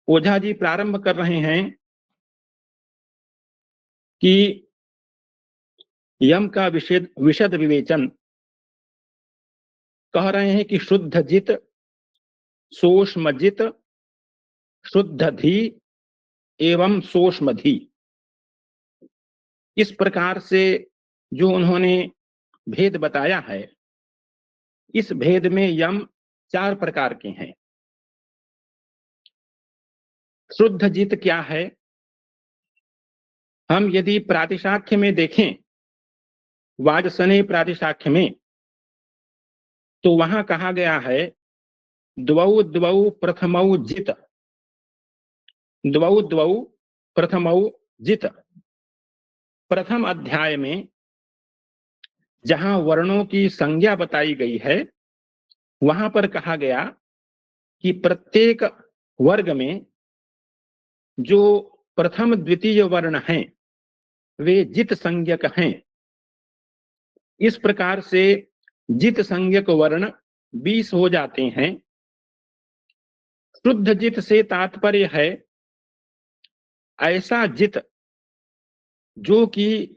ओझा जी प्रारंभ कर रहे हैं कि यम का विशद विवेचन। कह रहे हैं कि शुद्ध जित, सोष्मजित, शुद्ध धी एवं सोष्मधी। इस प्रकार से जो उन्होंने भेद बताया है, इस भेद में यम 4 प्रकार के हैं। शुद्ध जित क्या है? हम यदि प्रातिशाख्य में देखें, वाजसनेय प्रातिशाख्य में, तो वहां कहा गया है द्वौ द्वौ प्रथमौ जित, द्वौ द्वौ प्रथमौ जित। प्रथम अध्याय में जहां वर्णों की संज्ञा बताई गई है, वहां पर कहा गया कि प्रत्येक वर्ग में जो प्रथम द्वितीय वर्ण हैं वे जित संज्ञक हैं। इस प्रकार से जित संज्ञक वर्ण 20 हो जाते हैं। शुद्ध जित से तात्पर्य है ऐसा जित जो कि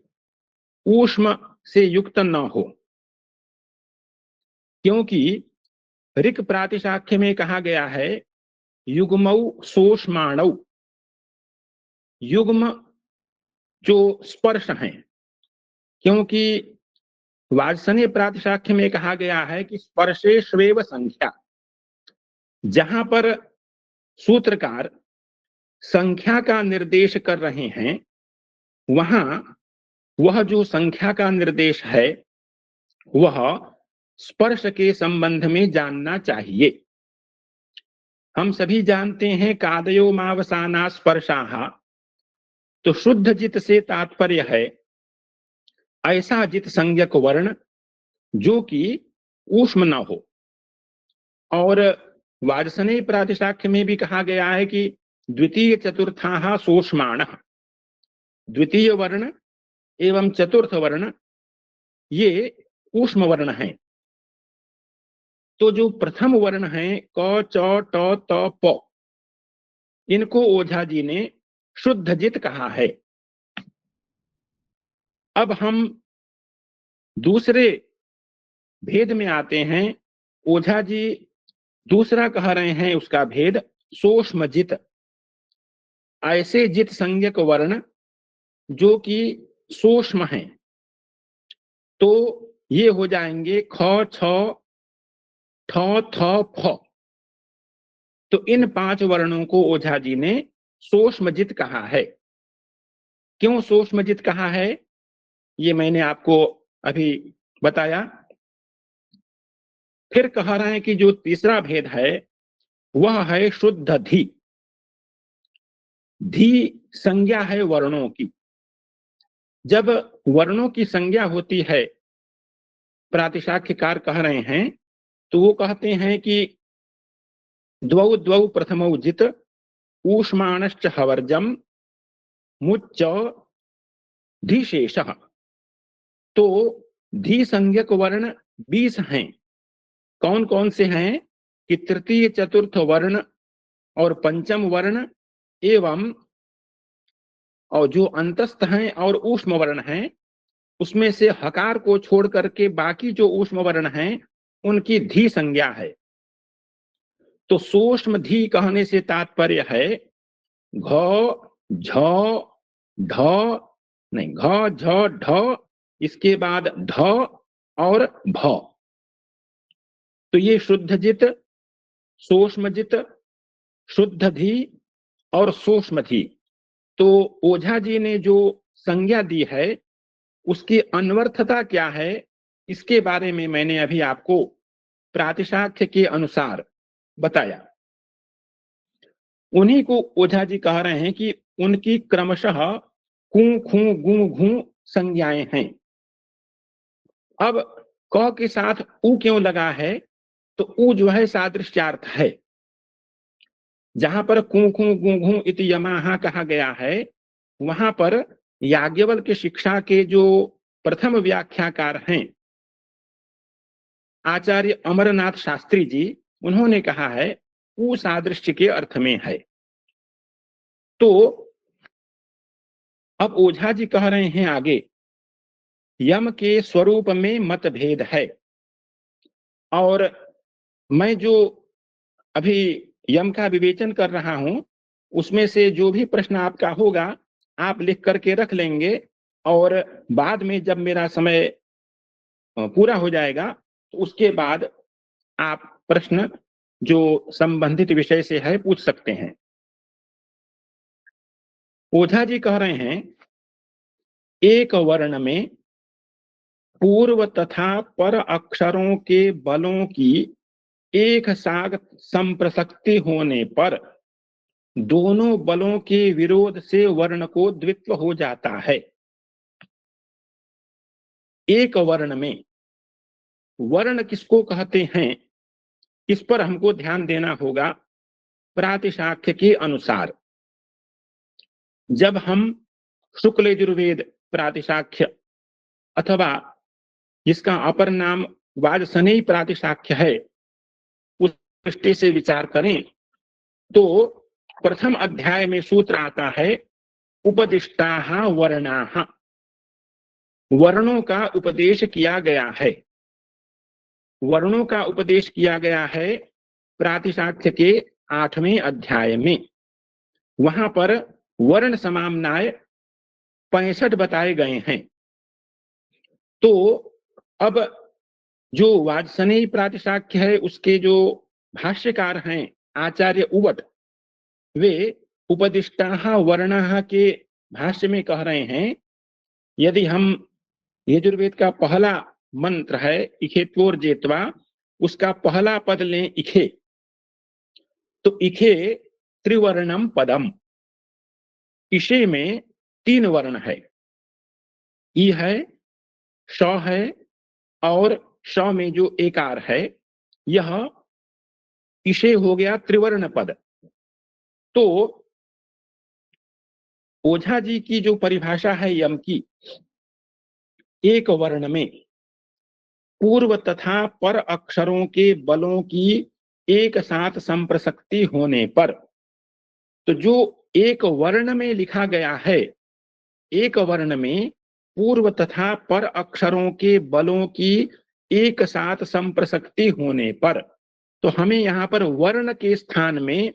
ऊष्म से युक्त न हो, क्योंकि ऋक् प्रातिशाख्य में कहा गया है युग्मौ सोष्माणौ। युग्म जो स्पर्श हैं, क्योंकि वाजसनेय प्रातिशाख्य में कहा गया है कि स्पर्शेष्वेव संख्या। जहां पर सूत्रकार संख्या का निर्देश कर रहे हैं, वहां वह जो संख्या का निर्देश है वह स्पर्श के संबंध में जानना चाहिए। हम सभी जानते हैं कादयो मावसाना स्पर्शाः, तो शुद्ध जित से तात्पर्य है ऐसा जित संज्ञक वर्ण जो कि ऊष्म न हो। और वाजसनेय प्रातिशाख्य में भी कहा गया है कि द्वितीय चतुर्थाः सोष्माणः। द्वितीय वर्ण एवं चतुर्थ वर्ण ये ऊष्म वर्ण हैं। तो जो प्रथम वर्ण है क च ट त प, इनको ओझा जी ने शुद्ध जित कहा है। अब हम दूसरे भेद में आते हैं। ओझा जी दूसरा कह रहे हैं उसका भेद सोष्म जित। ऐसे जित संज्ञक वर्ण जो कि सोष्म हैं, तो ये हो जाएंगे ख छ ठ थ फ। तो इन 5 वर्णों को ओझा जी ने सोष्मजित कहा है। क्यों सोष्मजित कहा है, ये मैंने आपको अभी बताया। फिर कह रहे हैं कि जो तीसरा भेद है वह है शुद्ध धी। धी संज्ञा है वर्णों की। जब वर्णों की संज्ञा होती है, प्रातिशाख्यकार कह रहे हैं, तो वो कहते हैं कि द्वौ द्वौ प्रथमौ जित ऊष्माणश्च हवर्जम मुच्च धीशेषः। तो धी संज्ञक वर्ण 20 हैं। कौन कौन से हैं कि तृतीय चतुर्थ वर्ण और पंचम वर्ण एवं और जो अंतस्थ हैं और ऊष्म वर्ण हैं, उसमें से हकार को छोड़ करके बाकी जो ऊष्म वर्ण हैं उनकी धी संज्ञा है। तो सूक्ष्म धी कहने से तात्पर्य है घ झ ढ, नहीं घ झ ढ, इसके बाद ढ और भ। तो ये शुद्ध जित, सूक्ष्म जित, शुद्ध धी और सूक्ष्म धी। तो ओझा जी ने जो संज्ञा दी है उसकी अनवर्थता क्या है, इसके बारे में मैंने अभी आपको प्रातिशाख्य के अनुसार बताया। उन्हीं को ओझा जी कह रहे हैं कि उनकी क्रमशः कू खू गू घू संज्ञाएं हैं। अब क के साथ ऊ क्यों लगा है, तो ऊ जो है सादृश्यार्थ है। जहां पर कू खू गू घू इति यमाहा कहा गया है, वहां पर याज्ञवल्क्य की शिक्षा के जो प्रथम व्याख्याकार हैं आचार्य अमरनाथ शास्त्री जी, उन्होंने कहा है ऊ सादृश्य के अर्थ में है। तो अब ओझा जी कह रहे हैं आगे, यम के स्वरूप में मतभेद है। और मैं जो अभी यम का विवेचन कर रहा हूं, उसमें से जो भी प्रश्न आपका होगा आप लिख करके रख लेंगे, और बाद में जब मेरा समय पूरा हो जाएगा तो उसके बाद आप प्रश्न जो संबंधित विषय से है पूछ सकते हैं। ओझा जी कह रहे हैं, एक वर्ण में पूर्व तथा पर अक्षरों के बलों की एक साथ संप्रसक्ति होने पर दोनों बलों के विरोध से वर्ण को द्वित्व हो जाता है। एक वर्ण में, वर्ण किसको कहते हैं इस पर हमको ध्यान देना होगा। प्रातिशाख्य के अनुसार जब हम शुक्ल यजुर्वेद प्रातिशाख्य अथवा जिसका अपर नाम वाजसनेयी प्रातिशाख्य है उस दृष्टि से विचार करें तो प्रथम अध्याय में सूत्र आता है, उपदिष्टाः वर्णाः, वर्णों का उपदेश किया गया है। वर्णों का उपदेश किया गया है प्रातिशाख्य के 8वें अध्याय में। वहां पर वर्ण समाम्नाय 65 बताए गए हैं। तो अब जो वाजसनेयी प्रातिशाख्य है उसके जो भाष्यकार हैं आचार्य उवट, वे उपदिष्टाः वर्णाः के भाष्य में कह रहे हैं, यदि हम यजुर्वेद का पहला मंत्र है इखेत्वोर जेत्वा, उसका पहला पद लें इखे, तो इखे त्रिवर्णम पदम, इशे में 3 वर्ण है, ई है, श है और श में जो एकार है, यह इशे हो गया त्रिवर्ण पद। तो ओझा जी की जो परिभाषा है यम की, एक वर्ण में पूर्व तथा पर अक्षरों के बलों की एक साथ संप्रसक्ति होने पर, तो जो एक वर्ण में लिखा गया है, एक वर्ण में पूर्व तथा पर अक्षरों के बलों की एक साथ संप्रसक्ति होने पर, तो हमें यहां पर वर्ण के स्थान में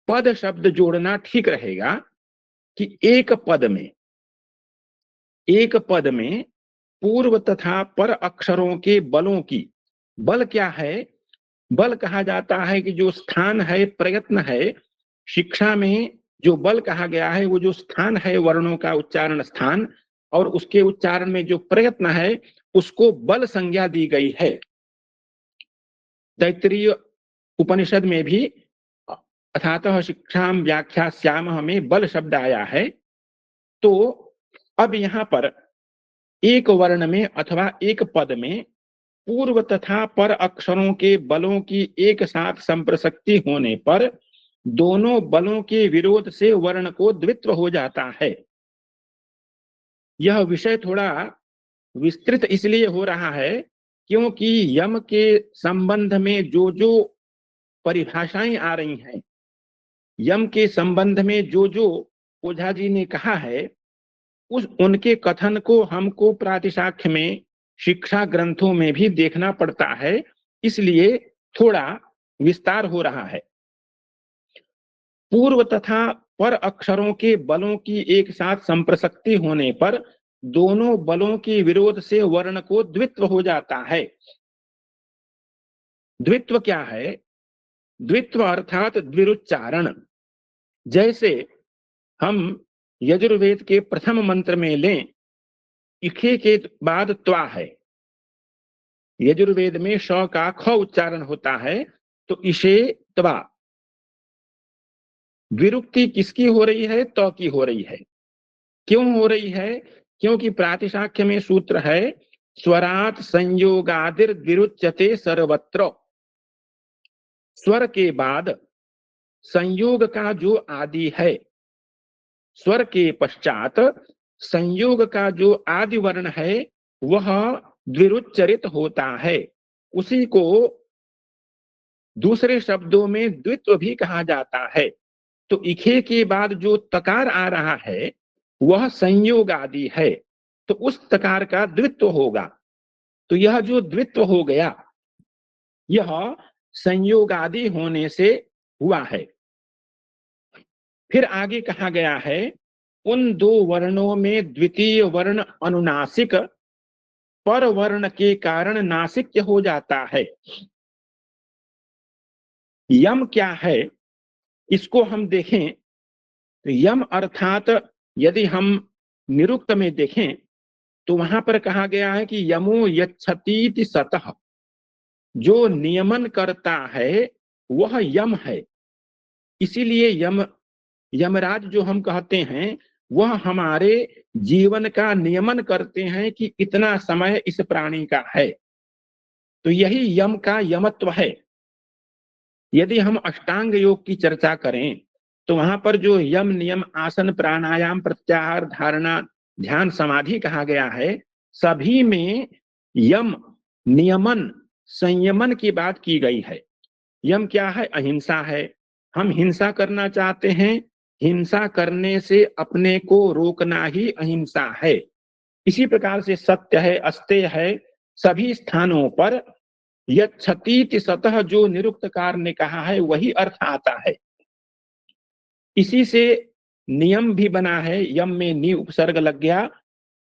पद शब्द जोड़ना ठीक रहेगा कि एक पद में पूर्व तथा पर अक्षरों के बलों की, बल क्या है, बल कहा जाता है कि जो स्थान है, प्रयत्न है। शिक्षा में जो बल कहा गया है वो जो स्थान है वर्णों का उच्चारण स्थान, और उसके उच्चारण में जो प्रयत्न है उसको बल संज्ञा दी गई है। तैत्तिरीय उपनिषद में भी अथातः शिक्षाम व्याख्यास्यामः में बल शब्द आया है। तो अब यहां पर एक वर्ण में अथवा एक पद में पूर्व तथा पर अक्षरों के बलों की एक साथ संप्रसक्ति होने पर दोनों बलों के विरोध से वर्ण को द्वित्व हो जाता है। यह विषय थोड़ा विस्तृत इसलिए हो रहा है क्योंकि यम के संबंध में जो जो परिभाषाएं आ रही हैं, यम के संबंध में जो जो ओझा जी ने कहा है, उस उनके कथन को हमको प्रातिशाख्य में शिक्षा ग्रंथों में भी देखना पड़ता है, इसलिए थोड़ा विस्तार हो रहा है। पूर्व तथा पर अक्षरों के बलों की एक साथ संप्रसक्ति होने पर दोनों बलों के विरोध से वर्ण को द्वित्व हो जाता है। द्वित्व क्या है? द्वित्व अर्थात द्विरुच्चारण। जैसे हम यजुर्वेद के प्रथम मंत्र में लें, इखे के बाद त्वा है, यजुर्वेद में श का ख उच्चारण होता है, तो इशे त्वा, विरुक्ति किसकी हो रही है? त की हो रही है। क्यों हो रही है? क्योंकि प्रातिशाख्य में सूत्र है, स्वरात संयोगादिर विरुच्यते सर्वत्र। स्वर के बाद संयोग का जो आदि है, स्वर के पश्चात संयोग का जो आदि वर्ण है वह द्विरुच्चरित होता है। उसी को दूसरे शब्दों में द्वित्व भी कहा जाता है। तो इखे के बाद जो तकार आ रहा है वह संयोग आदि है, तो उस तकार का द्वित्व होगा। तो यह जो द्वित्व हो गया यह संयोग आदि होने से हुआ है। फिर आगे कहा गया है उन दो वर्णों में द्वितीय वर्ण अनुनासिक पर वर्ण के कारण नासिक्य हो जाता है। यम क्या है इसको हम देखें तो यम अर्थात यदि हम निरुक्त में देखें तो वहां पर कहा गया है कि यमो यच्छतीति सतः, जो नियमन करता है वह यम है। इसीलिए यमराज जो हम कहते हैं वह हमारे जीवन का नियमन करते हैं कि इतना समय इस प्राणी का है, तो यही यम का यमत्व है। यदि हम अष्टांग योग की चर्चा करें तो वहां पर जो यम नियम आसन प्राणायाम प्रत्याहार धारणा ध्यान समाधि कहा गया है, सभी में यम नियमन संयमन की बात की गई है। यम क्या है? अहिंसा है। हम हिंसा करना चाहते हैं, हिंसा करने से अपने को रोकना ही अहिंसा है। इसी प्रकार से सत्य है, अस्तेय है, सभी स्थानों पर यच्छतीति सतः जो निरुक्तकार ने कहा है वही अर्थ आता है। इसी से नियम भी बना है, यम में नि उपसर्ग लग गया,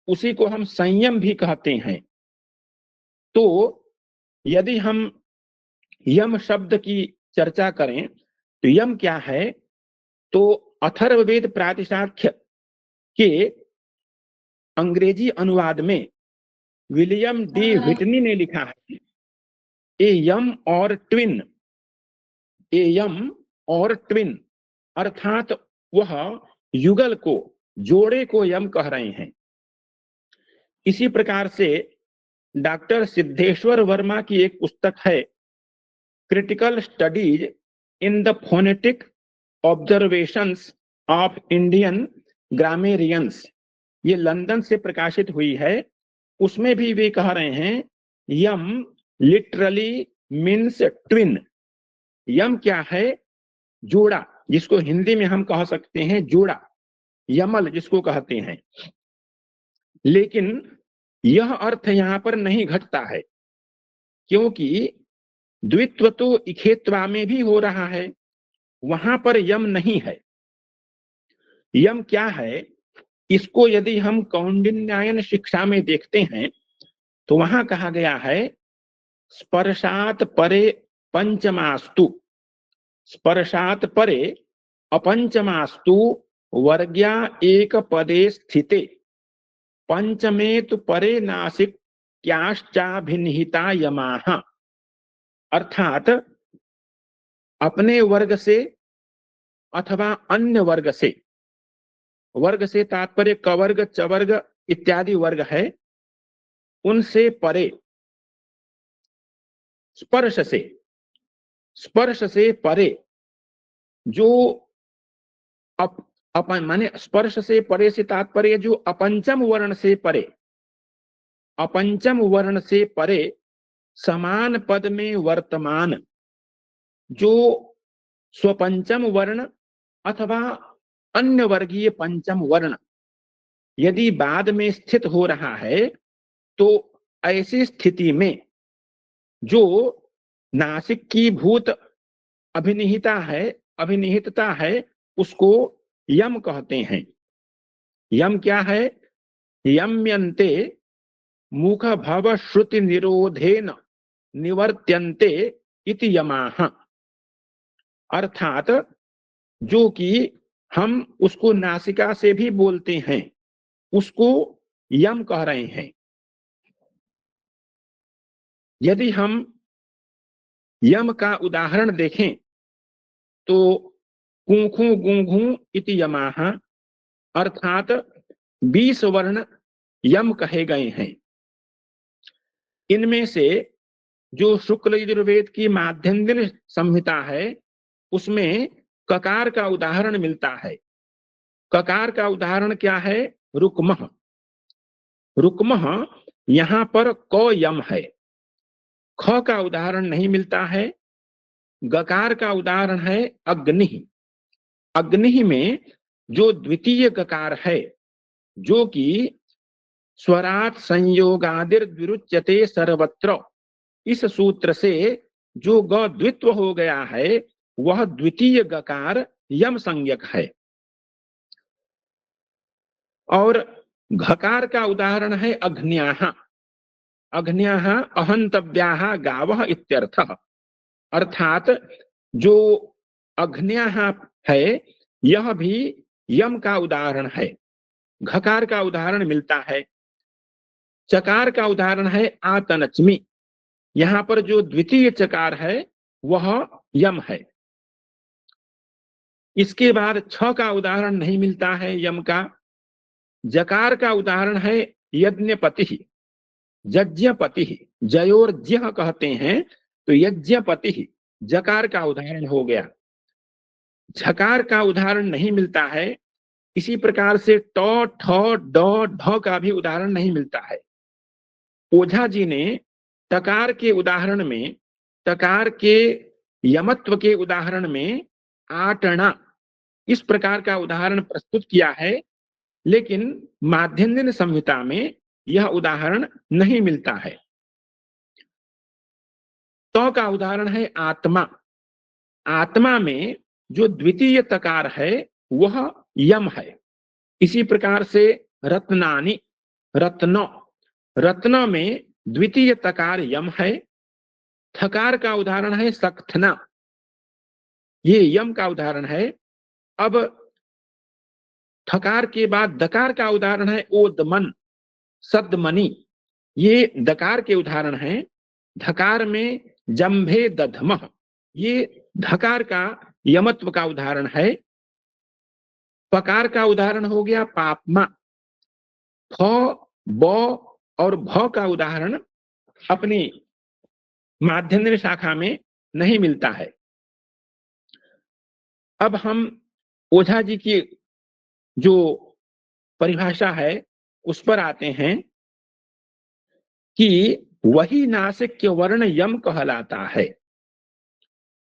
उसी को हम संयम भी कहते हैं। तो यदि हम यम शब्द की चर्चा करें तो यम क्या है, तो अथर्ववेद प्रातिशाख्य के अंग्रेजी अनुवाद में विलियम डी व्हिटनी ने लिखा है ए यम और ट्विन, ए यम और ट्विन, अर्थात वह युगल को जोड़े को यम कह रहे हैं। इसी प्रकार से डॉक्टर सिद्धेश्वर वर्मा की एक पुस्तक है critical studies in the phonetic observations of Indian grammarians, ये लंदन से प्रकाशित हुई है। उसमें भी वे कह रहे हैं यम लिटरली मीन्स ट्विन। यम क्या है? जोड़ा, जिसको हिंदी में हम कह सकते हैं जोड़ा, यमल जिसको कहते हैं। लेकिन यह अर्थ यहां पर नहीं घटता है, क्योंकि द्वित्व तो इखेत्वा में भी हो रहा है, वहां पर यम नहीं है। यम क्या है? इसको यदि हम कौंडिन्यायन शिक्षा में देखते हैं तो वहां कहा गया है स्पर्शात परे पंचमास्तु, स्पर्शात परे अपंचमास्तु वर्ग्या एक पदे स्थिते पंचमे तु परे नासिक क्याश्चाभिनिहिता यमाः। अर्थात अपने वर्ग से अथवा अन्य वर्ग से तात्पर्य कवर्ग चवर्ग इत्यादि वर्ग है, उनसे परे स्पर्श से परे जो माने स्पर्श से परे से तात्पर्य जो अपंचम वर्ण से परे, अपंचम वर्ण से परे समान पद में वर्तमान जो स्वपंचम वर्ण अथवा अन्य वर्गीय पंचम वर्ण यदि बाद में स्थित हो रहा है, तो ऐसी स्थिति में जो नासिक की भूत अभिनिहितता है उसको यम कहते हैं। यम क्या है? यम्यन्ते मुख भव श्रुति निरोधेन निवर्त्यन्ते इति यमाः। अर्थात जो कि हम उसको नासिका से भी बोलते हैं उसको यम कह रहे हैं। यदि हम यम का उदाहरण देखें तो कुंखु गुंघु इति यमाः, अर्थात 20 वर्ण यम कहे गए हैं। इनमें से जो शुक्ल यजुर्वेद की माध्यन्दिन संहिता है उसमें ककार का उदाहरण मिलता है। ककार का उदाहरण क्या है? रुक्मः। रुक्मः यहां पर क यम है। ख का उदाहरण नहीं मिलता है। गकार का उदाहरण है अग्नि। अग्नि में जो द्वितीय गकार है, जो कि स्वराट संयोगादिर विरुच्यते सर्वत्र, इस सूत्र से जो ग द्वित्व हो गया है वह द्वितीय गकार यम संज्ञक है। और घकार का उदाहरण है अग्न्याः। अग्न्याः अहंतव्याः गावः इत्यर्थः। अर्थात जो अग्न्याः है यह भी यम का उदाहरण है। घकार का उदाहरण मिलता है। चकार का उदाहरण है आतनच्मि। यहां पर जो द्वितीय चकार है वह यम है। इसके बाद छ का उदाहरण नहीं मिलता है यम का। जकार का उदाहरण है यज्ञपति, यज्ञपति, जयोर ज्ञ कहते हैं तो यज्ञपति जकार का उदाहरण हो गया। झकार का उदाहरण नहीं मिलता है। इसी प्रकार से ट, ठ, ड, ढ का भी उदाहरण नहीं मिलता है। ओझा जी ने टकार के उदाहरण में, टकार के यमत्व के उदाहरण में आटना इस प्रकार का उदाहरण प्रस्तुत किया है, लेकिन माध्यन्दिन संहिता में यह उदाहरण नहीं मिलता है। तो का उदाहरण है आत्मा। आत्मा में जो द्वितीय तकार है वह यम है। इसी प्रकार से रत्नानि, रत्न, रत्न में द्वितीय तकार यम है। थकार का उदाहरण है सक्थना, ये यम का उदाहरण है। अब थकार के बाद दकार का उदाहरण है ओदमन, सद्मनि, ये दकार के उदाहरण हैं। धकार में जंभे दधमः, ये धकार का यमत्व का उदाहरण है। पकार का उदाहरण हो गया पापमा। फ, ब और भ का उदाहरण अपनी माध्यन्दिन शाखा में नहीं मिलता है। अब हम ओझा जी की जो परिभाषा है उस पर आते हैं कि वही नासिक वर्ण यम कहलाता है।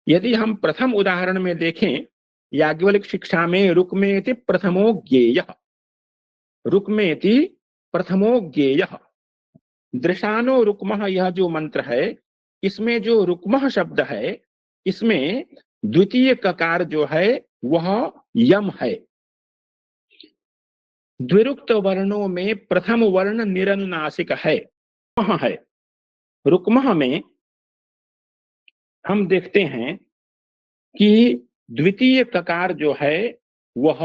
यदि हम प्रथम उदाहरण में देखें, याज्ञवल्क्य शिक्षा में रुक्मेति प्रथमो ज्ञेयः, रुक्मेति प्रथमो ज्ञेयः, दृशानो रुक्मः, यह जो मंत्र है इसमें जो रुक्मः शब्द है इसमें द्वितीय ककार जो है वह यम है। द्विरुक्त वर्णों में प्रथम वर्ण निरनुनासिक है। रुक्मः में हम देखते हैं कि द्वितीय ककार जो है वह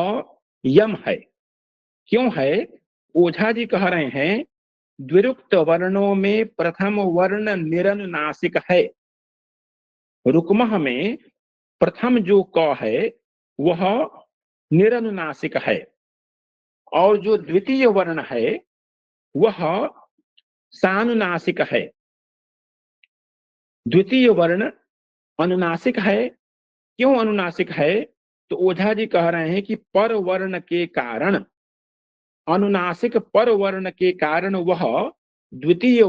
यम है। क्यों है? ओझा जी कह रहे हैं द्विरुक्त वर्णों में प्रथम वर्ण निरनुनासिक है। रुक्मः में प्रथम जो क है वह निरनुनासिक है और जो द्वितीय वर्ण है वह सानुनासिक है। द्वितीय वर्ण अनुनासिक है। क्यों अनुनासिक है? तो ओझा जी कह रहे हैं कि पर वर्ण के कारण, अनुनासिक पर वर्ण के कारण वह द्वितीय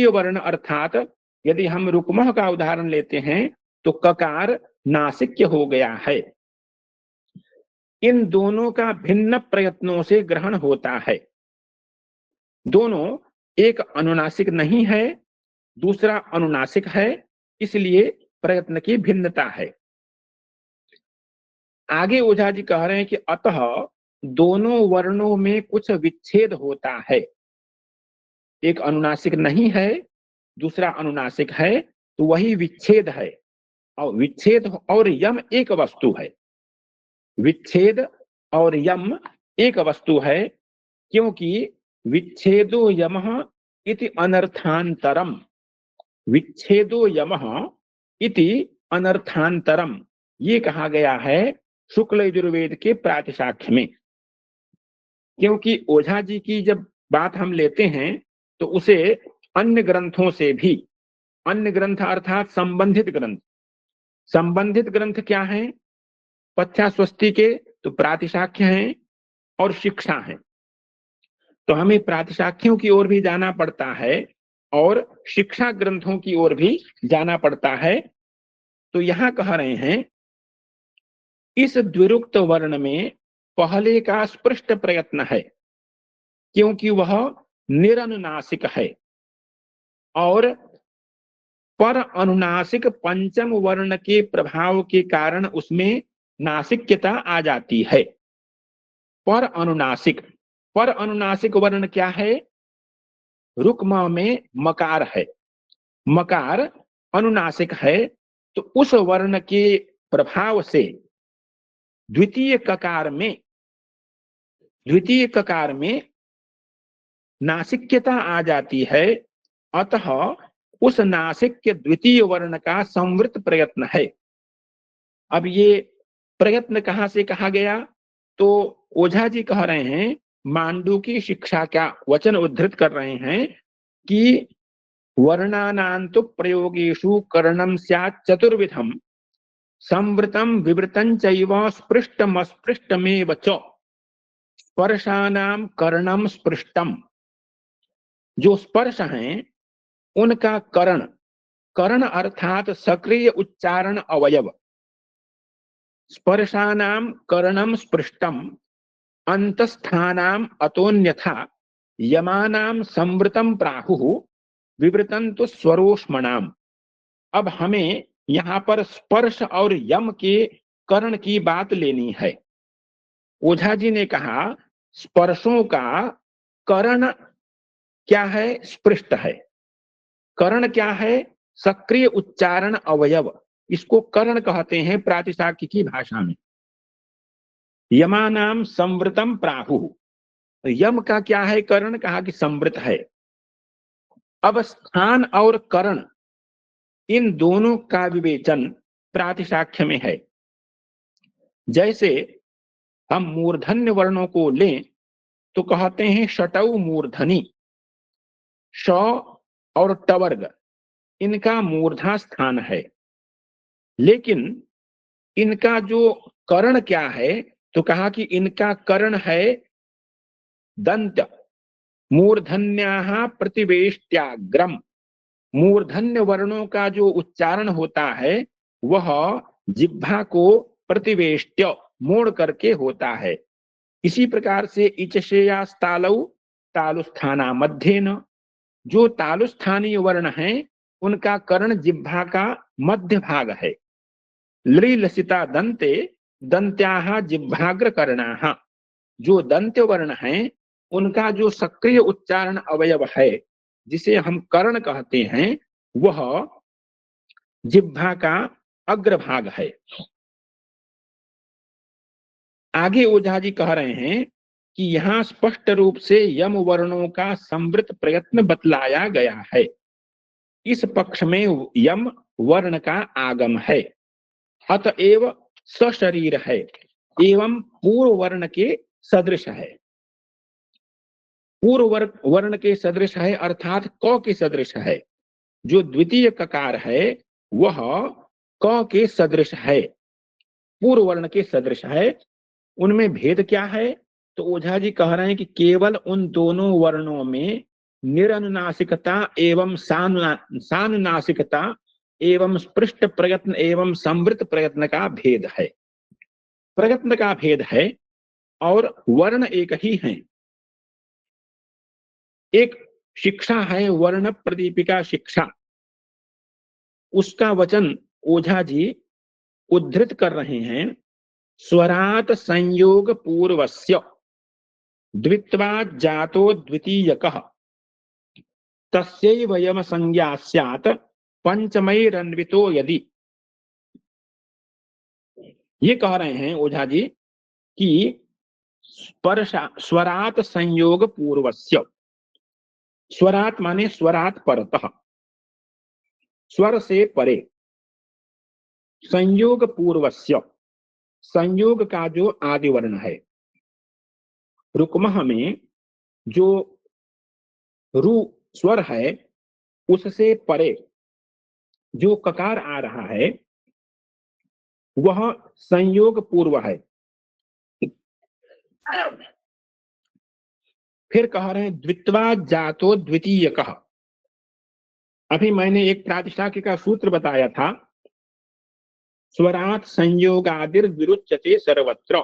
वर्ण अर्थात यदि हम रुक्मः का उदाहरण लेते हैं तो ककार नासिक्य हो गया है। इन दोनों का भिन्न प्रयत्नों से ग्रहण होता है। दोनों, एक अनुनासिक नहीं है, दूसरा अनुनासिक है, इसलिए प्रयत्न की भिन्नता है। आगे ओझा जी कह रहे हैं कि अतः दोनों वर्णों में कुछ विच्छेद होता है। एक अनुनासिक नहीं है, दूसरा अनुनासिक है, तो वही विच्छेद है। और विच्छेद और यम एक वस्तु है। विच्छेद और यम एक वस्तु है, क्योंकि विच्छेदो यमः इति अनर्थांतरम, विच्छेदो यमः इति अनर्थांतरम, ये कहा गया है शुक्ल यजुर्वेद के प्रातिशाख्य में। क्योंकि ओझा जी की जब बात हम लेते हैं तो उसे अन्य ग्रंथों से भी, अन्य ग्रंथ अर्थात संबंधित ग्रंथ, संबंधित ग्रंथ क्या है? पथ्यास्वस्ति के तो प्रातिशाख्य हैं और शिक्षा है। तो हमें प्रातिशाख्यों की ओर भी जाना पड़ता है और शिक्षा ग्रंथों की ओर भी जाना पड़ता है। तो यहां कह रहे हैं इस द्विरुक्त वर्ण में पहले का स्पष्ट प्रयत्न है, क्योंकि वह निरनुनासिक है, और पर अनुनासिक पंचम वर्ण के प्रभाव के कारण उसमें नासिक्यता आ जाती है। पर अनुनासिक, पर अनुनासिक वर्ण क्या है? रुक्म में मकार है, मकार अनुनासिक है, तो उस वर्ण के प्रभाव से द्वितीय ककार में नासिक्यता आ जाती है। अतः उस नासिक्य द्वितीय वर्ण का संवृत प्रयत्न है। अब ये प्रयत्न कहां से कहा गया? तो ओझा जी कह रहे हैं, मांडू की शिक्षा का वचन उद्धृत कर रहे हैं कि वर्णानान्तु प्रयोगेषु करणं स्यात् चतुर्विधम् संवृतम विवृतं चैव स्पृष्टमस्पृष्टमेव च स्पर्शानां करणं स्पृष्टम। जो स्पर्श हैं उनका करण, करण अर्थात सक्रिय उच्चारण अवयव, स्पर्शानां करणं स्पृष्टम अंतस्थानाम अतोन्यथा यमानाम संवृतम प्राहुः विवृतं तो स्वरोष्मणाम। अब हमें यहाँ पर स्पर्श और यम के कर्ण की बात लेनी है। ओझा जी ने कहा स्पर्शों का कर्ण क्या है? स्पृष्ट है। कर्ण क्या है? सक्रिय उच्चारण अवयव, इसको कर्ण कहते हैं प्रातिशाख्य की भाषा में। यमानाम संवृतम प्राहुः, यम का क्या है कर्ण? कहा कि संवृत है। अब स्थान और कर्ण इन दोनों का विवेचन प्रातिशाख्य में है। जैसे हम मूर्धन्य वर्णों को लें तो कहते हैं षटौ मूर्धनी, श और टवर्ग इनका मूर्धा स्थान है, लेकिन इनका जो कर्ण क्या है? तो कहा कि इनका कर्ण है दंत, मूर्धन्याः प्रतिवेष्ट्याग्रम। मूर्धन्य वर्णों का जो उच्चारण होता है वह जिह्वा को प्रतिवेष्ट्य मोड़ करके होता है। इसी प्रकार से इचशेयास्तालौ तालुस्थाना मध्येन, जो तालुस्थानीय वर्ण हैं उनका कर्ण जिह्वा का मध्य भाग है। लृ लसिता दंते दंत्याः जिह्वाग्र कर्णाः, जो दंत्य वर्ण हैं उनका जो सक्रिय उच्चारण अवयव है जिसे हम कर्ण कहते हैं वह जिह्वा का अग्रभाग है। आगे ओझा जी कह रहे हैं कि यहाँ स्पष्ट रूप से यम वर्णों का संवृत प्रयत्न बतलाया गया है। इस पक्ष में यम वर्ण का आगम है, अतएव सशरीर है एवं पूर्व वर्ण के सदृश है। पूर्व वर्ण के सदृश है अर्थात क के सदृश है। जो द्वितीय ककार है वह क के सदृश है, पूर्व वर्ण के सदृश है। उनमें भेद क्या है? तो ओझा जी कह रहे हैं कि केवल उन दोनों वर्णों में निरनुनासिकता एवं सानुनासिकता एवं स्पृष्ट प्रयत्न एवं संवृत प्रयत्न का भेद है। प्रयत्न का भेद है और वर्ण एक ही है। एक शिक्षा है वर्ण प्रदीपिका शिक्षा, उसका वचन ओझा जी उद्धृत कर रहे हैं। स्वरात संयोग पूर्वस्य द्वित्वात् जातो द्वितीयकः तस्यैव यम संज्ञा स्यात् पंचमैरन्वितो यदि। ये कह रहे हैं ओझा जी कि स्वरात संयोग पूर्वस्य, स्वरात माने स्वरात परतः, स्वर से परे, संयोग पूर्वस्य, संयोग का जो आदि वर्ण है। रुक्मः में जो रु स्वर है उससे परे जो ककार आ रहा है वह संयोग पूर्व है। फिर कह रहे हैं द्वित्वा जातो द्वितीयकः। अभी मैंने एक प्रातिशाख्य का सूत्र बताया था, स्वरात संयोगादिर विरुच्यते सर्वत्र।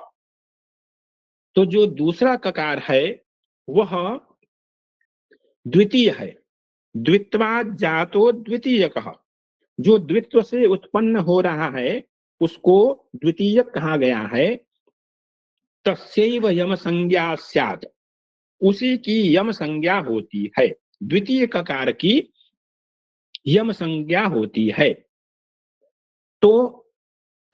तो जो दूसरा ककार है वह द्वितीय है। द्वित्वात् जातो द्वितीयकः, जो द्वित्व से उत्पन्न हो रहा है उसको द्वितीय कहा गया है। तस्यैव यम संज्ञा स्यात्, उसी की यम संज्ञा होती है। द्वितीय ककार की यम संज्ञा होती है। तो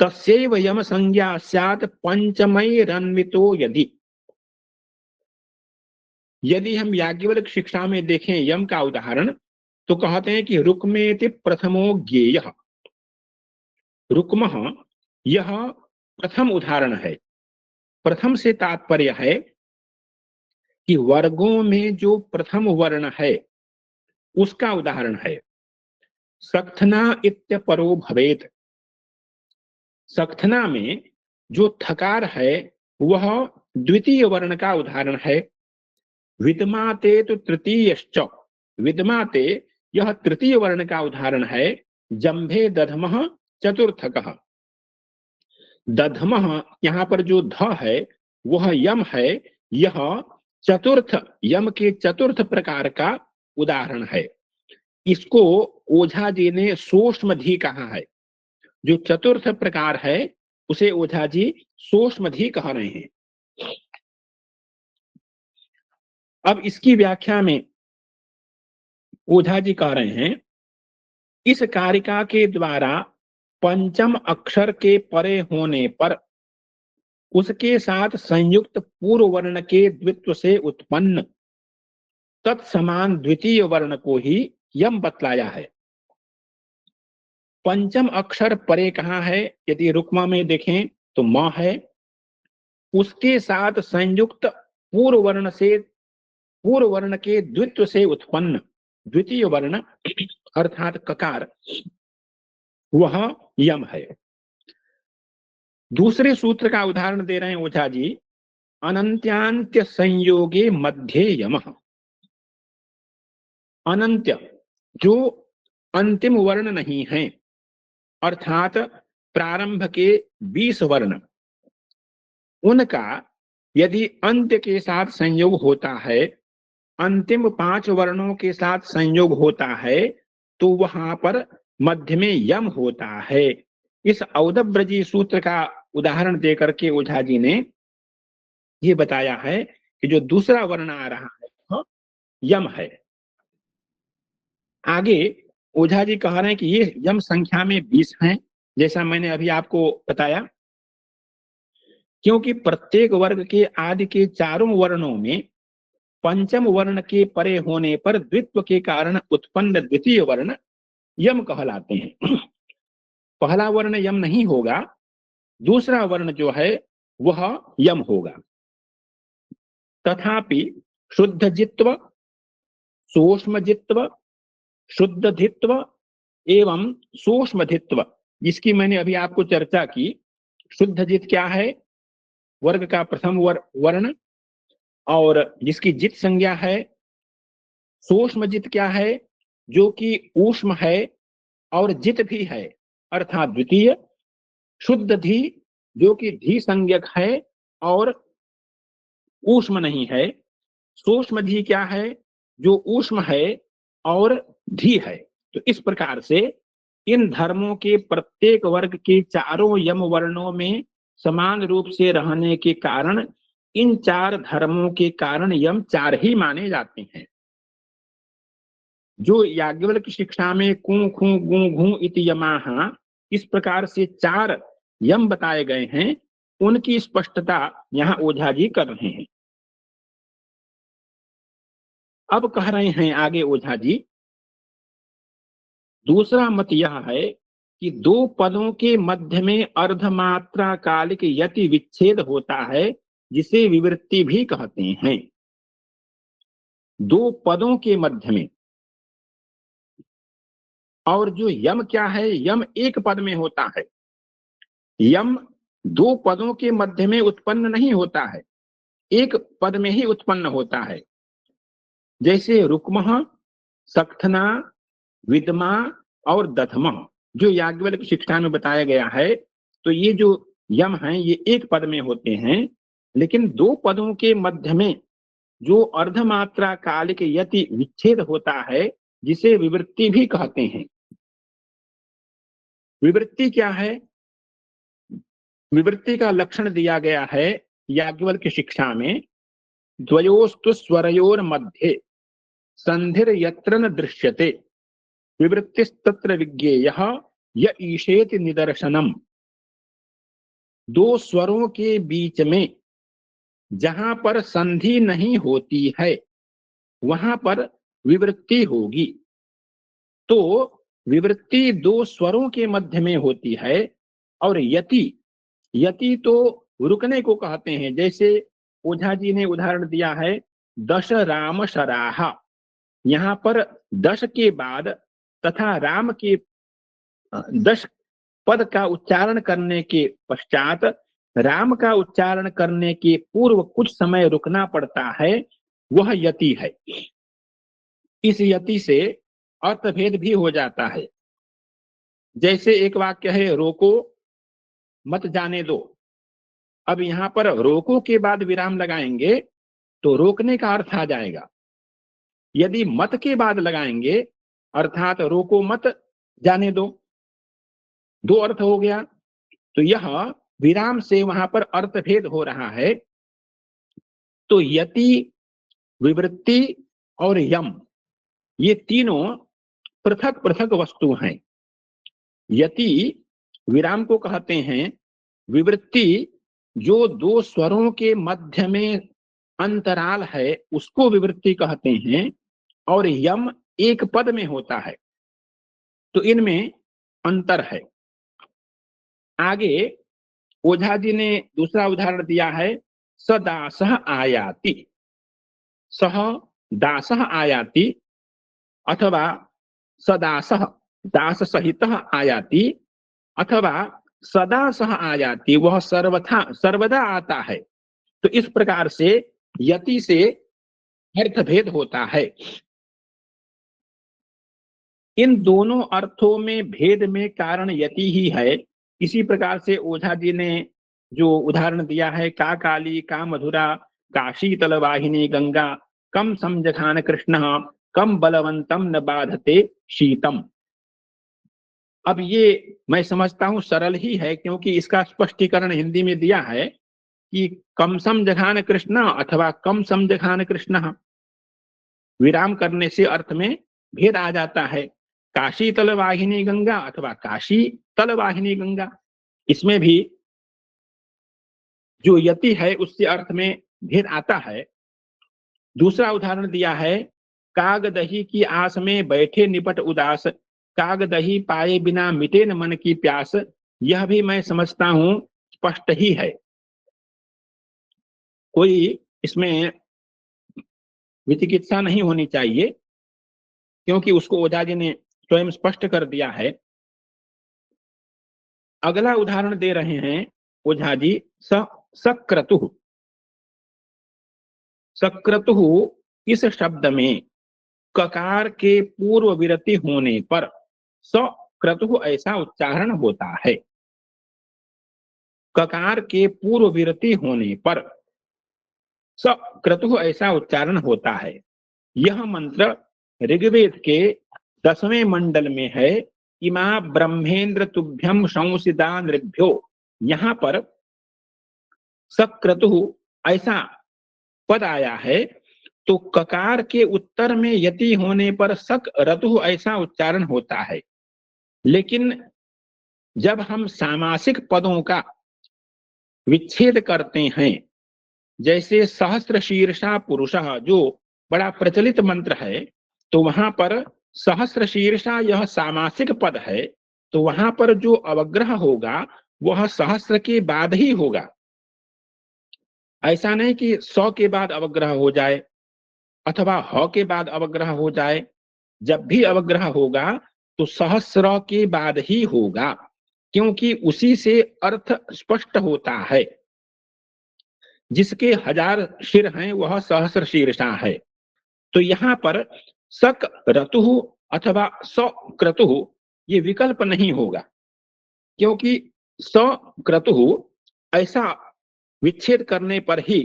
तस्यैव यम संज्ञा स्यात् पंचमैरन्वितो यदि, यदि हम याज्ञवल्क्य शिक्षा में देखें यम का उदाहरण तो कहते हैं कि रुक्मेति प्रथमो ज्ञेयः। रुक्मः यह प्रथम उदाहरण है। प्रथम से तात्पर्य है कि वर्गों में जो प्रथम वर्ण है उसका उदाहरण है। सक्थना इत्यपरो भवेत्, सक्थना में जो थकार है वह द्वितीय वर्ण का उदाहरण है। विद्माते तो तृतीयश्च, विद्माते यह तृतीय वर्ण का उदाहरण है। जंभे दधमः चतुर्थकः, दधमः यहाँ पर जो ध है वह यम है। यह चतुर्थ, यम के चतुर्थ प्रकार का उदाहरण है। इसको ओझा जी ने सूक्ष्मधी कहा है। जो चतुर्थ प्रकार है उसे ओझा जी सूक्ष्मधी कह रहे हैं। अब इसकी व्याख्या में ओझा जी कह रहे हैं, इस कारिका के द्वारा पंचम अक्षर के परे होने पर उसके साथ संयुक्त पूर्व वर्ण के द्वित्व से उत्पन्न तत्समान द्वितीय वर्ण को ही यम बतलाया है। पंचम अक्षर परे कहाँ है? यदि रुक्मा में देखें तो म है, उसके साथ संयुक्त पूर्व वर्ण से, पूर्व वर्ण के द्वित्व से उत्पन्न द्वितीय वर्ण अर्थात ककार, वह यम है। दूसरे सूत्र का उदाहरण दे रहे हैं ओझा जी, अनंत्यांत्य संयोगे मध्य यमः। अनंत्य जो अंतिम वर्ण नहीं है, अर्थात प्रारंभ के 20 वर्ण, उनका यदि अंत्य के साथ संयोग होता है, अंतिम 5 वर्णों के साथ संयोग होता है, तो वहां पर मध्य में यम होता है। इस औदब्रजी सूत्र का उदाहरण देकर के ओझा जी ने ये बताया है कि जो दूसरा वर्ण आ रहा है वह यम है। आगे ओझा जी कह रहे हैं कि ये यम संख्या में 20 हैं, जैसा मैंने अभी आपको बताया। क्योंकि प्रत्येक वर्ग के आदि के चारों वर्णों में पंचम वर्ण के परे होने पर द्वित्व के कारण उत्पन्न द्वितीय वर्ण यम कहलाते हैं। पहला वर्ण यम नहीं होगा, दूसरा वर्ण जो है वह यम होगा। तथापि शुद्धजित्व, सूक्ष्मजित्व, शुद्धधित्व एवं सूक्ष्मधित्व, जिसकी मैंने अभी आपको चर्चा की। शुद्धजित क्या है? वर्ग का प्रथम वर्ण, और जिसकी जित संज्ञा है। सूक्ष्मजित क्या है? जो कि ऊष्म है और जित भी है, अर्थात द्वितीय। शुद्ध धी जो कि धी संज्ञक है और ऊष्म नहीं है। सूक्ष्म धी क्या है? जो ऊष्म है और धी है। तो इस प्रकार से इन धर्मों के प्रत्येक वर्ग के चारों यम वर्णों में समान रूप से रहने के कारण इन 4 धर्मों के कारण यम 4 ही माने जाते हैं। जो याज्ञवल्क्य शिक्षा में कु खु गु घु इति यमाः इस प्रकार से 4 यम बताए गए हैं, उनकी स्पष्टता यहाँ ओझा जी कर रहे हैं। अब कह रहे हैं आगे ओझा जी, दूसरा मत यह है कि 2 पदों के मध्य में अर्धमात्रा कालिक यति विच्छेद होता है, जिसे विवृत्ति भी कहते हैं। 2 पदों के मध्य में, और जो यम क्या है? यम एक पद में होता है। यम 2 पदों के मध्य में उत्पन्न नहीं होता है, एक पद में ही उत्पन्न होता है। जैसे रुक्मः, सक्थना, विद्मा और दधमः, जो याज्ञवल्क्य शिक्षा में बताया गया है, तो ये जो यम हैं ये एक पद में होते हैं, लेकिन दो पदों के मध्य में जो अर्धमात्रा कालिक यति विच्छेद होता है, जिसे विवृत्ति भी कहते हैं। विवृत्ति क्या है? विवृत्ति का लक्षण दिया गया है याज्ञवल्क्य शिक्षा में, द्वयोस्तु स्वरयोर मध्ये संधिर यत्र न दृश्यते विवृत्तिस्तत्र विज्ञेयः य ईशेति निदर्शनम। दो स्वरों के बीच में जहां पर संधि नहीं होती है वहां पर विवृत्ति होगी। तो विवृत्ति दो स्वरों के मध्य में होती है, और यति, यति तो रुकने को कहते हैं। जैसे ओझा जी ने उदाहरण दिया है, दश राम शराहा, यहाँ पर दश के बाद तथा राम के 10 पद का उच्चारण करने के पश्चात राम का उच्चारण करने के पूर्व कुछ समय रुकना पड़ता है, वह यति है। इस यति से अर्थभेद भी हो जाता है। जैसे एक वाक्य है, रोको मत जाने दो। अब यहां पर रोको के बाद विराम लगाएंगे तो रोकने का अर्थ आ जाएगा। यदि मत के बाद लगाएंगे अर्थात रोको मत जाने दो, दो अर्थ हो गया। तो यह विराम से वहां पर अर्थभेद हो रहा है। तो यति, विवृत्ति और यम, ये तीनों पृथक पृथक वस्तु हैं। यति विराम को कहते हैं, विवृत्ति जो दो स्वरों के मध्य में अंतराल है उसको विवृत्ति कहते हैं, और यम एक पद में होता है। तो इनमें अंतर है। आगे ओझा जी ने दूसरा उदाहरण दिया है, सदासः आयाति, सह दासः आयाति, अथवा सदासः दास सहित आयाति, अथवा सदासः आयाति, वह सर्वदा आता है। तो इस प्रकार से यति से अर्थभेद होता है। इन दोनों अर्थों में भेद में कारण यति ही है। इसी प्रकार से ओझा जी ने जो उदाहरण दिया है, का काली का मधुरा का शीतल वाहिनी गंगा कम समझखान कृष्ण कम बलवंतम न बाधते शीतम। अब ये मैं समझता हूं सरल ही है, क्योंकि इसका स्पष्टीकरण हिंदी में दिया है कि कम समझखान कृष्ण अथवा कम समझखान कृष्ण, विराम करने से अर्थ में भेद आ जाता है। काशी तल वाहिनी गंगा अथवा काशी तल वाहिनी गंगा, इसमें भी जो यति है उससे अर्थ में भेद आता है। दूसरा उदाहरण दिया है, काग दही की आस में बैठे निपट उदास काग दही पाए बिना मिटे न मन की प्यास। यह भी मैं समझता हूं स्पष्ट ही है, कोई इसमें विचिकित्सा नहीं होनी चाहिए, क्योंकि उसको ओझा जी ने स्वयं स्पष्ट कर दिया है। अगला उदाहरण दे रहे हैं ओझा जी, सक्रतुः। सक्रतुः इस शब्द में ककार के पूर्व विरति होने पर सक्रतुः ऐसा उच्चारण होता है। ककार के पूर्व विरति होने पर सक्रतुः ऐसा उच्चारण होता है। यह मंत्र ऋग्वेद के 10वें मंडल में है, इमा ब्रह्मेंद्र तुभ्यम शंसिदा नृभ्यो। यहां पर सक्रतुः ऐसा पद आया है, तो ककार के उत्तर में यति होने पर सक रतुः ऐसा उच्चारण होता है। लेकिन जब हम सामासिक पदों का विच्छेद करते हैं, जैसे सहस्र शीर्षा पुरुषः जो बड़ा प्रचलित मंत्र है, तो वहां पर सहस्र शीर्षा यह सामासिक पद है, तो वहां पर जो अवग्रह होगा वह सहस्र के बाद ही होगा। ऐसा नहीं कि 100 के बाद अवग्रह हो जाए अथवा ह के बाद अवग्रह हो जाए। जब भी अवग्रह होगा तो सहस्र के बाद ही होगा, क्योंकि उसी से अर्थ स्पष्ट होता है। जिसके 1000 शिर हैं वह सहस्र शीर्षा है। तो यहां पर सक रतुः अथवा सक्रतुः ये विकल्प नहीं होगा, क्योंकि सक्रतुः ऐसा विच्छेद करने पर ही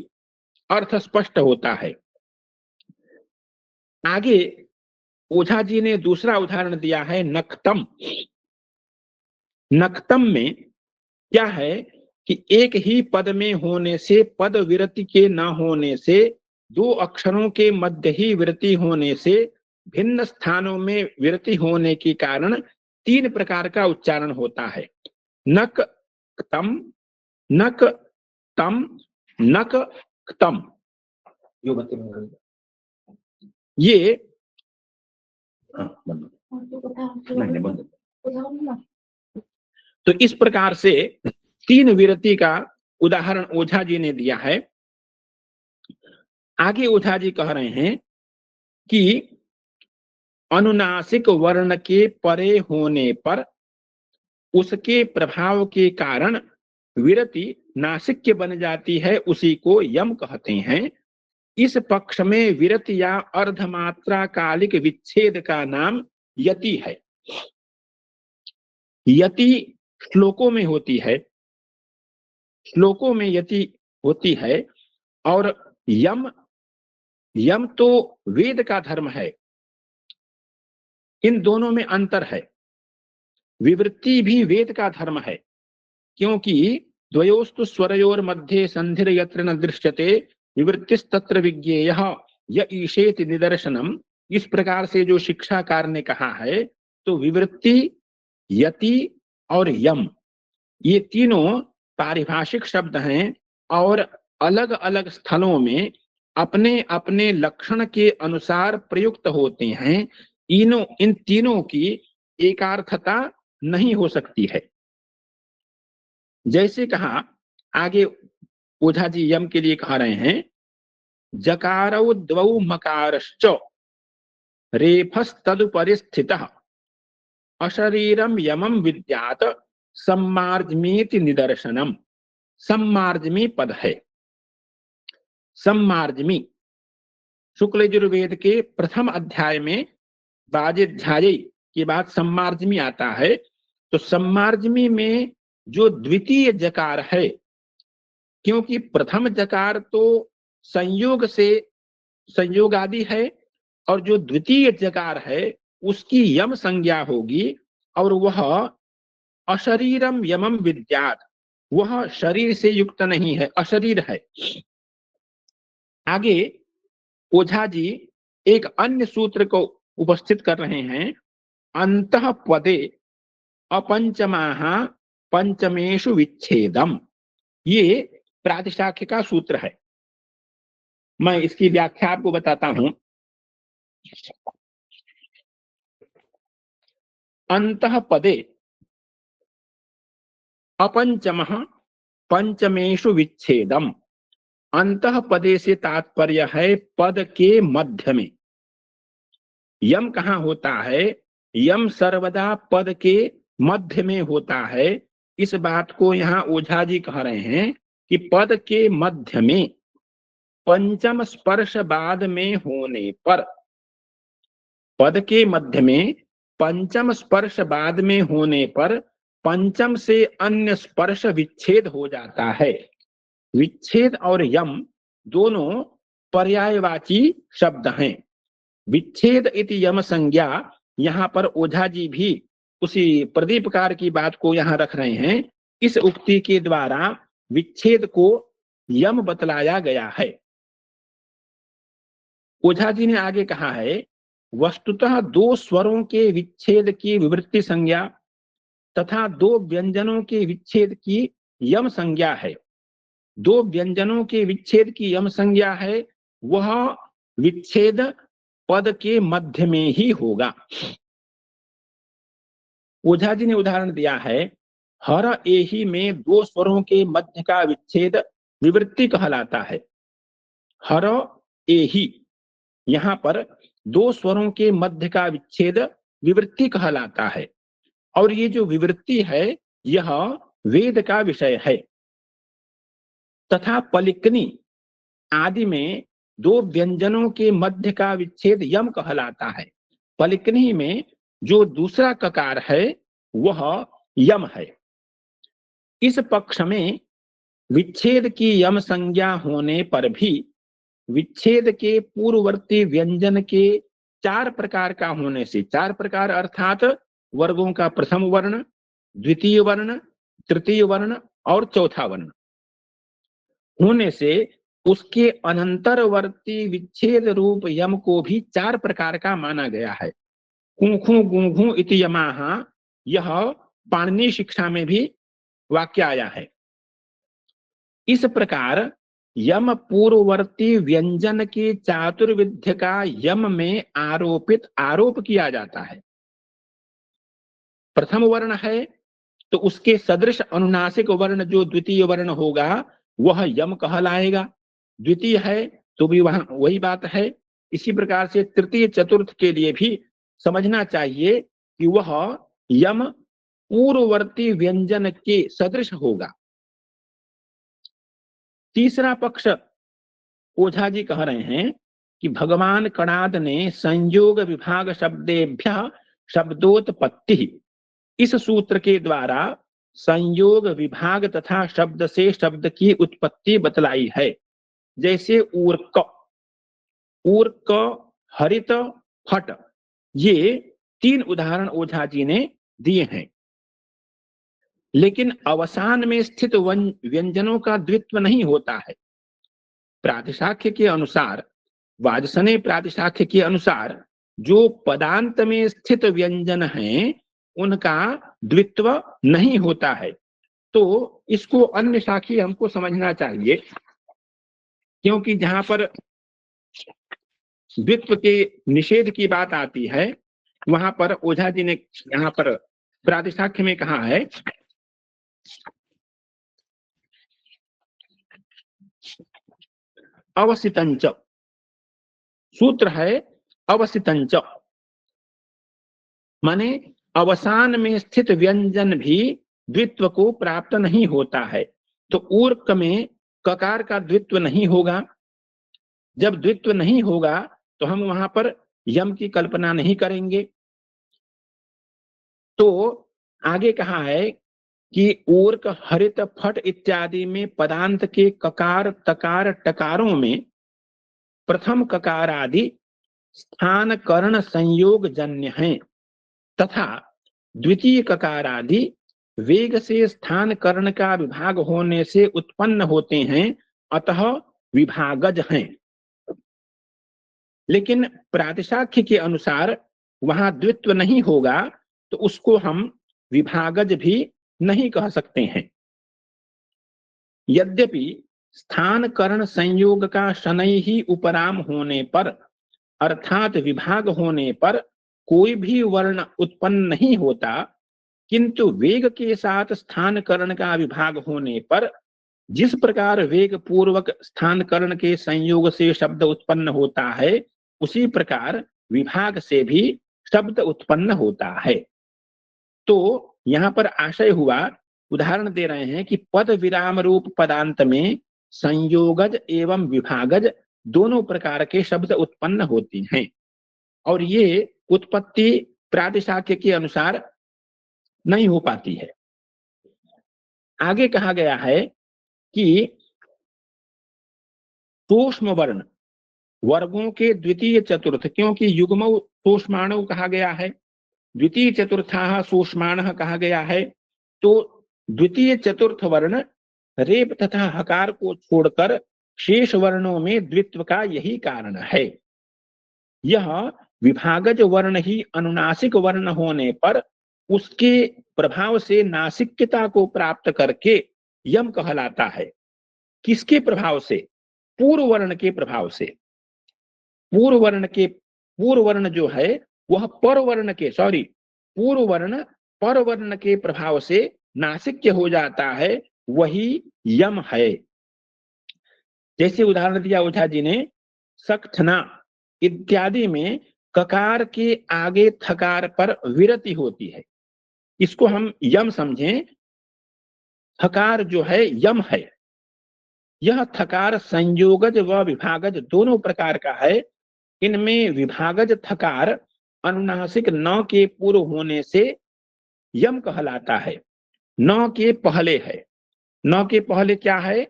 अर्थ स्पष्ट होता है। आगे ओझा जी ने दूसरा उदाहरण दिया है नक्तम। नक्तम में क्या है कि एक ही पद में होने से, पद विरति के न होने से, दो अक्षरों के मध्य ही विरति होने से, भिन्न स्थानों में विरति होने के कारण तीन प्रकार का उच्चारण होता है। नक तम, नक तम, नक तम। ये तो इस प्रकार से तीन विरति का उदाहरण ओझा जी ने दिया है। आगे ओझा जी कह रहे हैं कि अनुनासिक वर्ण के परे होने पर उसके प्रभाव के कारण विरति नासिक्य बन जाती है, उसी को यम कहते हैं। इस पक्ष में विरति या अर्धमात्रा कालिक विच्छेद का नाम यति है। यति श्लोकों में होती है, श्लोकों में यति होती है, और यम, यम तो वेद का धर्म है। इन दोनों में अंतर है। विवृत्ति भी वेद का धर्म है, क्योंकि द्वयोस्तु स्वरयोर मध्ये संधिर यत्र न दृश्यते विवृत्तिस्तत्र विज्ञेयः य ईशेति निदर्शनम। इस प्रकार से जो शिक्षाकार ने कहा है, तो विवृत्ति, यति और यम, ये तीनों पारिभाषिक शब्द हैं और अलग अलग स्थलों में अपने अपने लक्षण के अनुसार प्रयुक्त होते हैं। इन तीनों की एकार्थता नहीं हो सकती है। जैसे कहा, आगे ओझा जी यम के लिए कह रहे हैं, जकारौ द्वौ मकारश्च रेफस्तदुपरिस्थितः अशरीरम यमम विद्यात सम्मार्जमीति निदर्शनम। सम्मार्जमी पद है। सम्मार्जमी शुक्ल यजुर्वेद के प्रथम अध्याय में बाजेध्यायी के बाद सम्मार्जमी आता है। तो सम्मार्जमी में जो द्वितीय जकार है, क्योंकि प्रथम जकार तो संयोग से संयोग आदि है, और जो द्वितीय जकार है उसकी यम संज्ञा होगी, और वह अशरीरम यमम विद्यात, वह शरीर से युक्त नहीं है, अशरीर है। आगे ओझा जी एक अन्य सूत्र को उपस्थित कर रहे हैं, अंतः पदे अपंचमाः पंचमेषु विच्छेदम। ये प्रातिशाख्य का सूत्र है। मैं इसकी व्याख्या आपको बताता हूं। अंतः पदे अपंचमः पंचमेषु विच्छेदम। अंतः पदे से तात्पर्य है पद के मध्य में। यम कहाँ होता है? यम सर्वदा पद के मध्य में होता है। इस बात को यहाँ ओझा जी कह रहे हैं कि पद के मध्य में पंचम स्पर्श बाद में होने पर, पद के मध्य में पंचम स्पर्श बाद में होने पर पंचम से अन्य स्पर्श विच्छेद हो जाता है। विच्छेद और यम दोनों पर्यायवाची शब्द हैं। विच्छेद इति यम संज्ञा, यहाँ पर ओझा जी भी उसी प्रदीपकार की बात को यहाँ रख रहे हैं। इस उक्ति के द्वारा विच्छेद को यम बतलाया गया है। ओझा जी ने आगे कहा है, वस्तुतः दो स्वरों के विच्छेद की विवृत्ति संज्ञा तथा दो व्यंजनों के विच्छेद की यम संज्ञा है। दो व्यंजनों के विच्छेद की यम संज्ञा है, वह विच्छेद पद के मध्य में ही होगा। ओझा जी ने उदाहरण दिया है, हर एही में दो स्वरों के मध्य का विच्छेद विवृत्ति कहलाता है। हर एही, यहाँ पर दो स्वरों के मध्य का विच्छेद विवृत्ति कहलाता है, और ये जो विवृत्ति है यह वेद का विषय है। तथा पलिकनी आदि में दो व्यंजनों के मध्य का विच्छेद यम कहलाता है। पलिकनी में जो दूसरा ककार है वह यम है। इस पक्ष में विच्छेद की यम संज्ञा होने पर भी विच्छेद के पूर्ववर्ती व्यंजन के चार प्रकार का होने से, चार प्रकार अर्थात वर्गों का प्रथम वर्ण, द्वितीय वर्ण, तृतीय वर्ण और चौथा वर्ण होने से उसके अनंतरवर्ती विच्छेद रूप यम को भी चार प्रकार का माना गया है। कुंखु गुंघु इति यमाः, यह पाणिनि शिक्षा में भी वाक्य आया है। इस प्रकार यम पूर्ववर्ती व्यंजन के चातुर्विध्य का यम में आरोपित आरोप किया जाता है। प्रथम वर्ण है तो उसके सदृश अनुनासिक वर्ण जो द्वितीय वर्ण होगा वह यम कहलाएगा। द्वितीय है तो भी वहां वही बात है। इसी प्रकार से तृतीय चतुर्थ के लिए भी समझना चाहिए कि वह यम पूर्ववर्ती व्यंजन के सदृश होगा। तीसरा पक्ष ओझा जी कह रहे हैं कि भगवान कणाद ने संयोग विभाग शब्देभ्य शब्दोत्पत्ति, इस सूत्र के द्वारा संयोग विभाग तथा शब्द से शब्द की उत्पत्ति बतलाई है। जैसे ऊर्क, ऊर्क, हरित, फट, ये तीन उदाहरण ओझा जी ने दिए हैं। लेकिन अवसान में स्थित व्यंजनों का द्वित्व नहीं होता है। प्रातिशाख्य के अनुसार, वाजसनेय प्रातिशाख्य के अनुसार जो पदांत में स्थित व्यंजन हैं उनका द्वित्व नहीं होता है। तो इसको अन्य शाखी हमको समझना चाहिए, क्योंकि जहां पर द्वित्व के निषेध की बात आती है वहां पर ओझा जी ने यहाँ पर प्रातिशाख्य में कहा है अवसितंच, सूत्र है अवसितंच, माने अवसान में स्थित व्यंजन भी द्वित्व को प्राप्त नहीं होता है। तो ऊर्क में ककार का द्वित्व नहीं होगा। जब द्वित्व नहीं होगा तो हम वहां पर यम की कल्पना नहीं करेंगे। तो आगे कहा है कि ऊर्क, हरित, फट इत्यादि में पदांत के ककार, तकार, टकारों में प्रथम ककार आदि स्थान कर्ण संयोग जन्य हैं तथा द्वितीय ककार आदि वेग से स्थान कर्ण का विभाग होने से उत्पन्न होते हैं, अतः विभागज हैं। लेकिन प्रातिशाख्य के अनुसार वहां द्वित्व नहीं होगा तो उसको हम विभागज भी नहीं कह सकते हैं। यद्यपि स्थान कर्ण संयोग का शनै ही उपराम होने पर अर्थात विभाग होने पर कोई भी वर्ण उत्पन्न नहीं होता, किंतु वेग के साथ स्थान कर्ण का विभाग होने पर जिस प्रकार वेग पूर्वक स्थान कर्ण के संयोग से शब्द उत्पन्न होता है उसी प्रकार विभाग से भी शब्द उत्पन्न होता है। तो यहां पर आशय हुआ, उदाहरण दे रहे हैं कि पद विराम रूप पदांत में संयोगज एवं विभागज दोनों प्रकार के शब्द उत्पन्न होती हैं और ये उत्पत्ति प्रातिशाख्य के अनुसार नहीं हो पाती है। आगे कहा गया है कि सूक्ष्म वर्ण वर्गों के द्वितीय चतुर्थ, क्योंकि युग्मौ सूक्ष्माणु कहा गया है, द्वितीय चतुर्थाः सूक्ष्माणः कहा गया है, तो द्वितीय चतुर्थ वर्ण रेप तथा हकार को छोड़कर शेष वर्णों में द्वित्व का यही कारण है। यह विभागज वर्ण ही अनुनासिक वर्ण होने पर उसके प्रभाव से नासिक्यता को प्राप्त करके यम कहलाता है। किसके प्रभाव से? पूर्व वर्ण के प्रभाव से। पूर्व वर्ण जो है वह परवर्ण के पूर्व वर्ण परवर्ण के प्रभाव से नासिक्य हो जाता है, वही यम है। जैसे उदाहरण दिया ओझा जी ने, सक्थना इत्यादि में ककार के आगे थकार पर विरति होती है, इसको हम यम समझें। थकार जो है यम है। यह थकार संयोगज व विभागज दोनों प्रकार का है। इनमें विभागज थकार अनुनासिक न के पूर्व होने से यम कहलाता है। न के पहले है, न के पहले क्या है?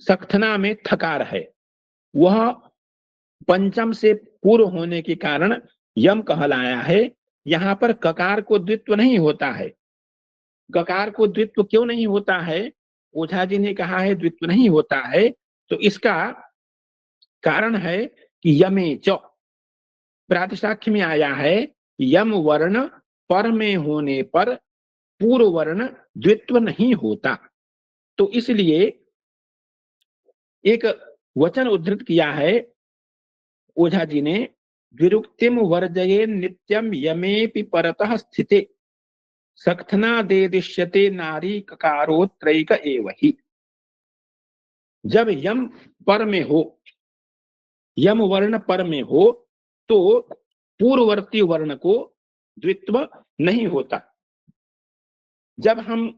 सक्थना में थकार है, वह पंचम से पूर्व होने के कारण यम कहलाया है। यहां पर ककार को द्वित्व नहीं होता है। ककार को द्वित्व क्यों नहीं होता है? ओझा जी ने कहा है द्वित्व नहीं होता है, तो इसका कारण है कि यमे च प्रातिशाख्य में आया है, यम वर्ण पर में होने पर पूर्व वर्ण द्वित्व नहीं होता। तो इसलिए एक वचन उद्धृत किया है ओझा जी ने, विरुक्तिम वर्जये नित्यम यमेपि परतः स्थिते सक्थना देदिश्यते नारी ककारोत्रैक एव ही। जब यम पर में हो, यम वर्ण पर में हो, तो पूर्ववर्ती वर्ण को द्वित्व नहीं होता। जब हम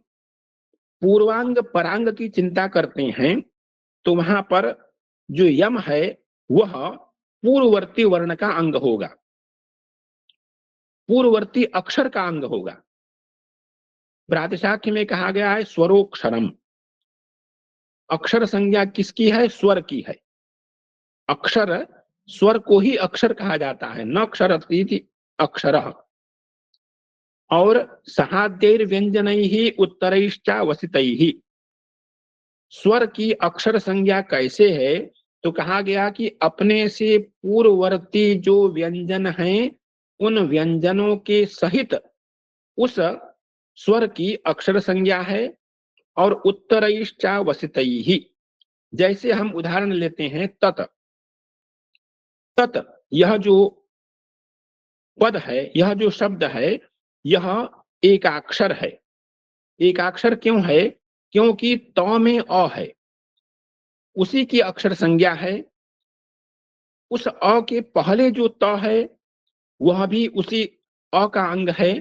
पूर्वांग परांग की चिंता करते हैं तो वहां पर जो यम है वह पूर्ववर्ती वर्ण का अंग होगा, पूर्ववर्ती अक्षर का अंग होगा। प्रातिशाख्य में कहा गया है स्वरोक्षरम। अक्षर संज्ञा किसकी है? स्वर की है। अक्षर, स्वर को ही अक्षर कहा जाता है, न अक्षरतीति अक्षरः। और सहाद्यैर व्यंजनैहि उत्तरैश्चावसितैहि। स्वर की अक्षर संज्ञा कैसे है? तो कहा गया कि अपने से पूर्ववर्ती जो व्यंजन हैं उन व्यंजनों के सहित उस स्वर की अक्षर संज्ञा है। और उत्तरैश्चावसितैहि, जैसे हम उदाहरण लेते हैं तत्। तत् यह जो पद है, यह जो शब्द है, यह एकाक्षर है। एकाक्षर क्यों है? क्योंकि त में अ है, उसी की अक्षर संज्ञा है। उस अ के पहले जो त है वह भी उसी अ का अंग है,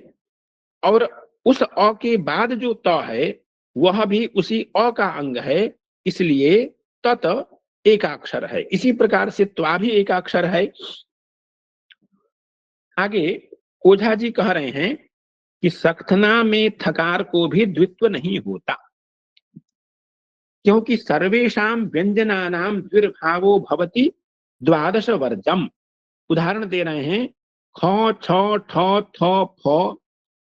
और उस अ के बाद जो त है वह भी उसी अ का अंग है। इसलिए तत एकाक्षर है। इसी प्रकार से त्वा भी एकाक्षर है। आगे ओझा जी कह रहे हैं कि सक्थना में थकार को भी द्वित्व नहीं होता, क्योंकि सर्वेषां व्यंजनानां द्विर्भावो भवति द्वादश वर्जम। उदाहरण दे रहे हैं, ख छ ठ थ फ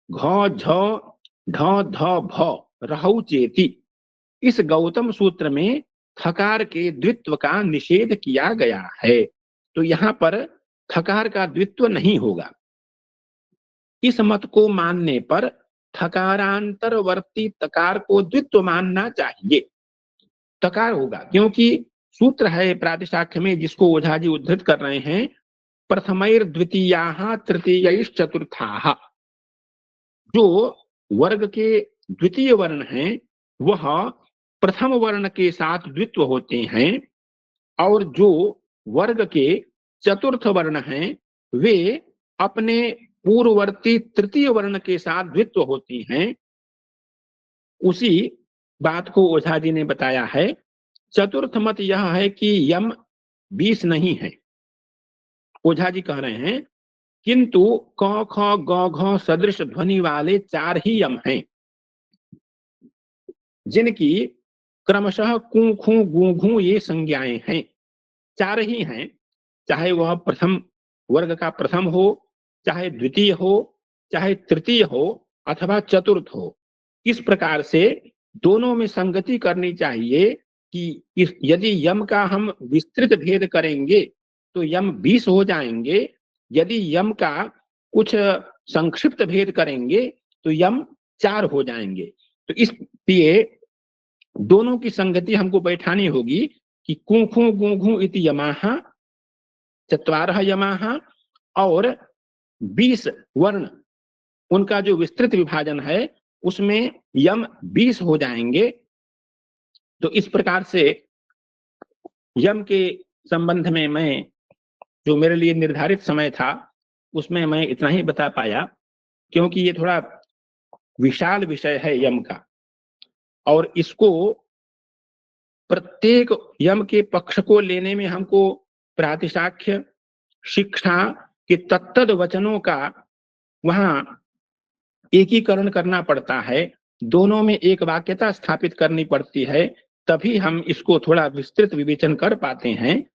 घ झ ढ ध भ रहौ चेति। इस गौतम सूत्र में थकार के द्वित्व का निषेध किया गया है, तो यहां पर थकार का द्वित्व नहीं होगा। इस मत को मानने पर थकारांतरवर्ती तकार को द्वित्व मानना चाहिए, तकार होगा। क्योंकि सूत्र है प्रातिशाख्य में जिसको ओझा जी उद्धृत कर रहे हैं, प्रथमैर द्वितीयाः तृतीयैश्च चतुर्थाः। जो वर्ग के द्वितीय वर्ण हैं वह प्रथम वर्ण के साथ द्वित्व होते हैं, और जो वर्ग के चतुर्थ वर्ण हैं वे अपने पूर्ववर्ती तृतीय वर्ण के साथ द्वित्व होती हैं। उसी बात को ओझा जी ने बताया है। चतुर्थ मत यह है कि यम 20 नहीं है। ओझा जी कह रहे हैं किंतु क ख ग घ सदृश ध्वनि वाले 4 ही यम हैं, जिनकी क्रमशः कु खु गु घु ये संज्ञाएं हैं। 4 ही हैं, चाहे वह प्रथम वर्ग का प्रथम हो, चाहे द्वितीय हो, चाहे तृतीय हो, अथवा चतुर्थ हो। इस प्रकार से दोनों में संगति करनी चाहिए कि यदि यम का हम विस्तृत भेद करेंगे तो यम 20 हो जाएंगे, यदि यम का कुछ संक्षिप्त भेद करेंगे तो यम 4 हो जाएंगे। तो इसलिए दोनों की संगति हमको बैठानी होगी कि कुंखु गुंघु इति यमाः, चत्वारः यमाः, और 20 वर्ण उनका जो विस्तृत विभाजन है उसमें यम 20 हो जाएंगे। तो इस प्रकार से यम के संबंध में मैं जो मेरे लिए निर्धारित समय था उसमें मैं इतना ही बता पाया, क्योंकि ये थोड़ा विशाल विषय है यम का, और इसको प्रत्येक यम के पक्ष को लेने में हमको प्रातिशाख्य, शिक्षा कि तत्तद वचनों का वहां एकीकरण करना पड़ता है, दोनों में एक वाक्यता स्थापित करनी पड़ती है, तभी हम इसको थोड़ा विस्तृत विवेचन कर पाते हैं।